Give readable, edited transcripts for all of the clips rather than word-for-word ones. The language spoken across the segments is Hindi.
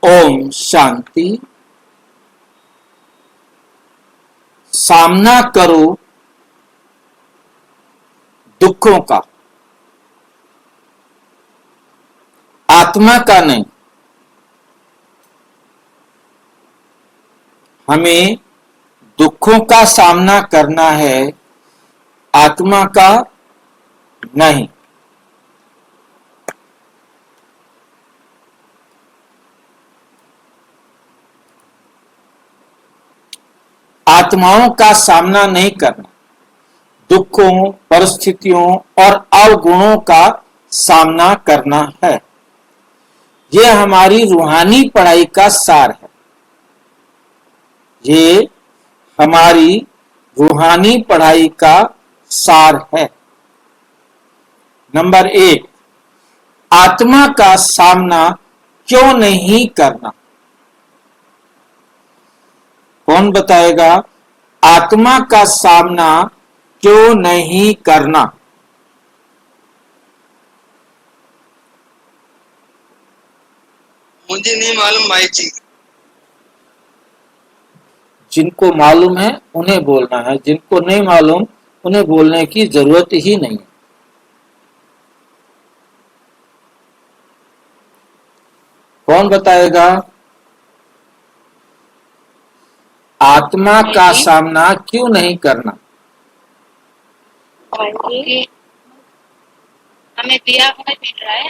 ओम शांति। सामना करो दुखों का, आत्मा का नहीं। हमें दुखों का सामना करना है, आत्मा का नहीं। आत्माओं का सामना नहीं करना, दुखों, परिस्थितियों और अवगुणों का सामना करना है। यह हमारी रूहानी पढ़ाई का सार है। ये हमारी रूहानी पढ़ाई का सार है। नंबर 1, आत्मा का सामना क्यों नहीं करना? कौन बताएगा आत्मा का सामना क्यों नहीं करना? मुझे नहीं मालूम भाई जी। जिनको मालूम है उन्हें बोलना है, जिनको नहीं मालूम उन्हें बोलने की जरूरत ही नहीं। कौन बताएगा आत्मा का सामना क्यों नहीं करना? हमें दिया हुआ मिल रहा है।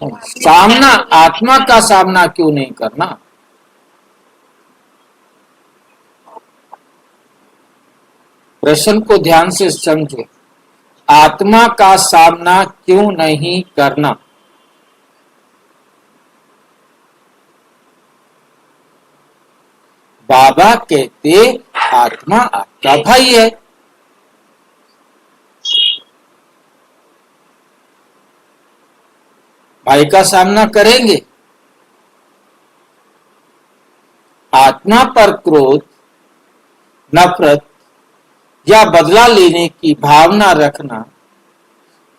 सामना, आत्मा का सामना क्यों नहीं करना? प्रश्न को ध्यान से समझो। आत्मा का सामना क्यों नहीं करना? बाबा कहते आत्मा आपका भाई है। भाई का सामना करेंगे। आत्मा पर क्रोध, नफरत या बदला लेने की भावना रखना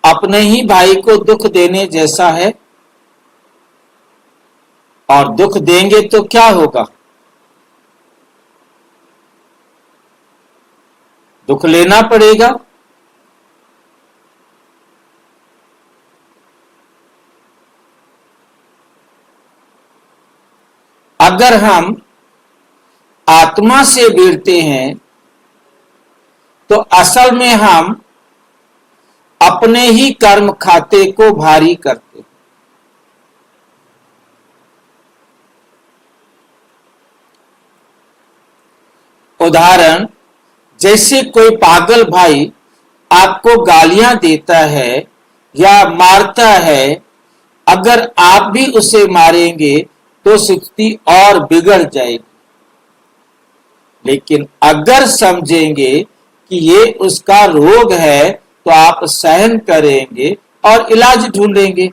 अपने ही भाई को दुख देने जैसा है। और दुख देंगे तो क्या होगा? दुख लेना पड़ेगा। अगर हम आत्मा से भिड़ते हैं तो असल में हम अपने ही कर्म खाते को भारी करते हैं। उदाहरण, जैसे कोई पागल भाई आपको गालियां देता है या मारता है, अगर आप भी उसे मारेंगे तो स्थिति और बिगड़ जाएगी। लेकिन अगर समझेंगे कि ये उसका रोग है तो आप सहन करेंगे और इलाज ढूंढेंगे।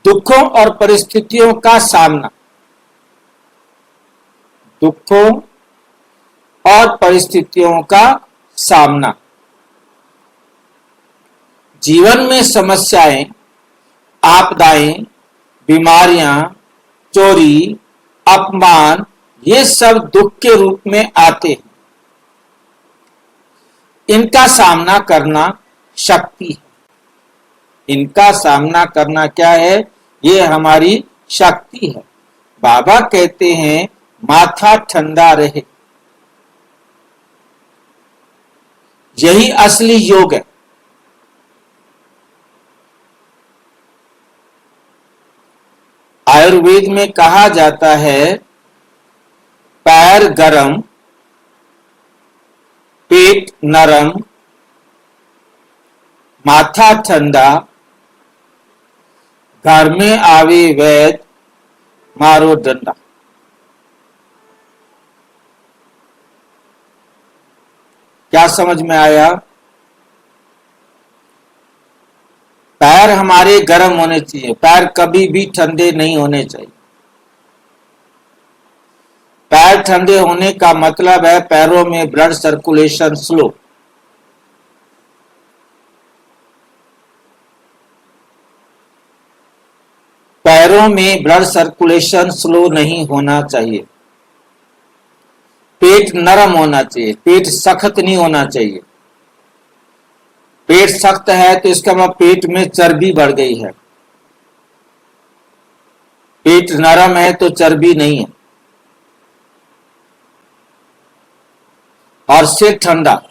दुखों और परिस्थितियों का सामना, दुखों और परिस्थितियों का सामना। जीवन में समस्याएं, आपदाएं, बीमारियां, चोरी, अपमान, ये सब दुख के रूप में आते हैं। इनका सामना करना शक्ति है। इनका सामना करना क्या है? ये हमारी शक्ति है। बाबा कहते हैं माथा ठंडा रहे, यही असली योग है। आयुर्वेद में कहा जाता है पैर गरम, पेट नरम, माथा ठंडा, घर में आवे वैद, मारो डंडा। क्या समझ में आया? पैर हमारे गर्म होने चाहिए, पैर कभी भी ठंडे नहीं होने चाहिए। पैर ठंडे होने का मतलब है पैरों में ब्लड सर्कुलेशन स्लो। पैरों में ब्लड सर्कुलेशन स्लो नहीं होना चाहिए, पेट नरम होना चाहिए, पेट सख्त नहीं होना चाहिए। पेट सख्त है तो इसका मतलब पेट में चर्बी बढ़ गई है, पेट नरम है तो चर्बी नहीं है। और सिर ठंडा,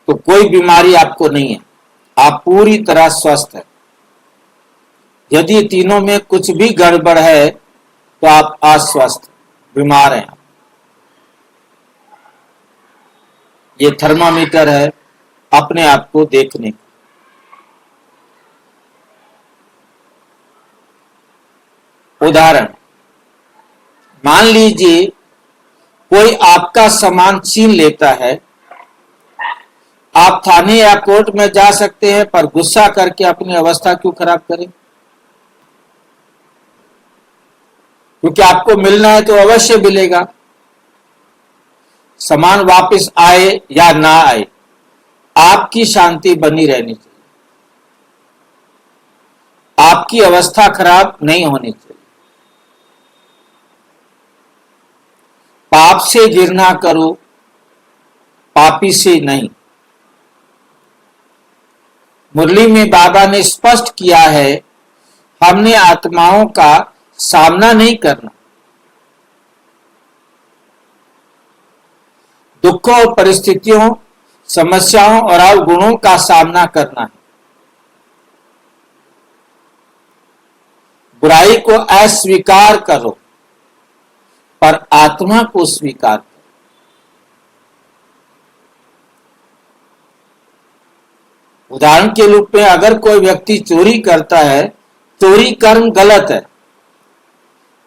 तो कोई बीमारी आपको नहीं है, आप पूरी तरह स्वस्थ है। यदि तीनों में कुछ भी गड़बड़ है तो आप अस्वस्थ, बीमार हैं। ये थर्मामीटर है अपने आप को देखने का। उदाहरण, मान लीजिए कोई आपका सामान छीन लेता है, आप थाने या कोर्ट में जा सकते हैं, पर गुस्सा करके अपनी अवस्था क्यों खराब करें? क्योंकि आपको मिलना है तो अवश्य मिलेगा। सामान वापस आए या ना आए, आपकी शांति बनी रहनी चाहिए, आपकी अवस्था खराब नहीं होनी चाहिए। पाप से घृणा करो, पापी से नहीं। मुरली में बाबा ने स्पष्ट किया है, हमने आत्माओं का सामना नहीं करना, दुखों और परिस्थितियों, समस्याओं और अवगुणों का सामना करना है। बुराई को अस्वीकार करो, पर आत्मा को स्वीकार करो। उदाहरण के रूप में अगर कोई व्यक्ति चोरी करता है, चोरी कर्म गलत है,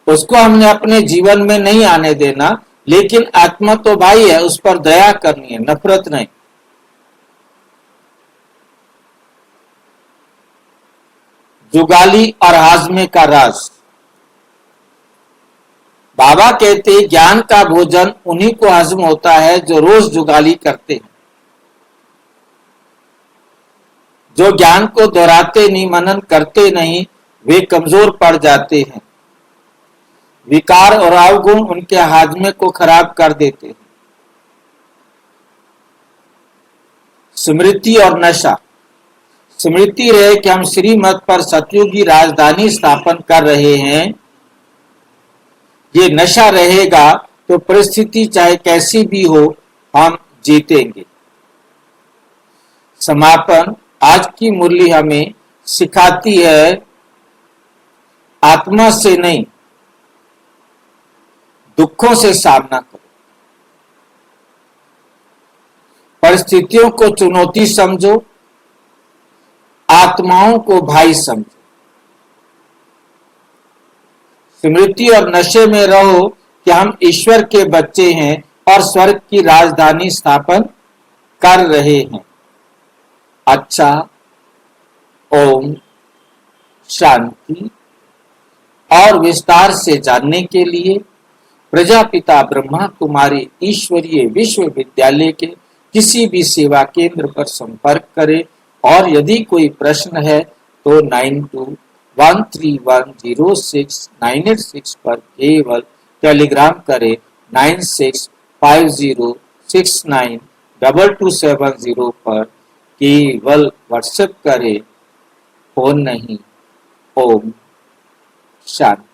उसको हमने अपने जीवन में नहीं आने देना, लेकिन आत्मा तो भाई है, उस पर दया करनी है, नफरत नहीं। जुगाली और हाजमे का राज। बाबा कहते ज्ञान का भोजन उन्हीं को हजम होता है जो रोज जुगाली करते हैं, जो ज्ञान को दोहराते नहीं, मनन करते नहीं, वे कमजोर पड़ जाते हैं। विकार और अवगुण उनके हाजमे को खराब कर देते हैं। स्मृति और नशा। स्मृति रहे कि हम श्रीमत पर सतयुगी राजधानी स्थापन कर रहे हैं, ये नशा रहेगा तो परिस्थिति चाहे कैसी भी हो हम जीतेंगे। समापन। आज की मुरली हमें सिखाती है, आत्मा से नहीं दुखों से सामना करो, परिस्थितियों को चुनौती समझो, आत्माओं को भाई समझो। स्मृति और नशे में रहो कि हम ईश्वर के बच्चे हैं और स्वर्ग की राजधानी स्थापन कर रहे हैं। अच्छा, ओम शांति। और विस्तार से जानने के लिए प्रजापिता ब्रह्मा कुमारी ईश्वरीय विश्वविद्यालय के किसी भी सेवा केंद्र पर संपर्क करें, और यदि कोई प्रश्न है तो 9213106986 पर केवल टेलीग्राम करें। 9650692270 पर केवल व्हाट्सएप करें, फोन नहीं। ओम शांति।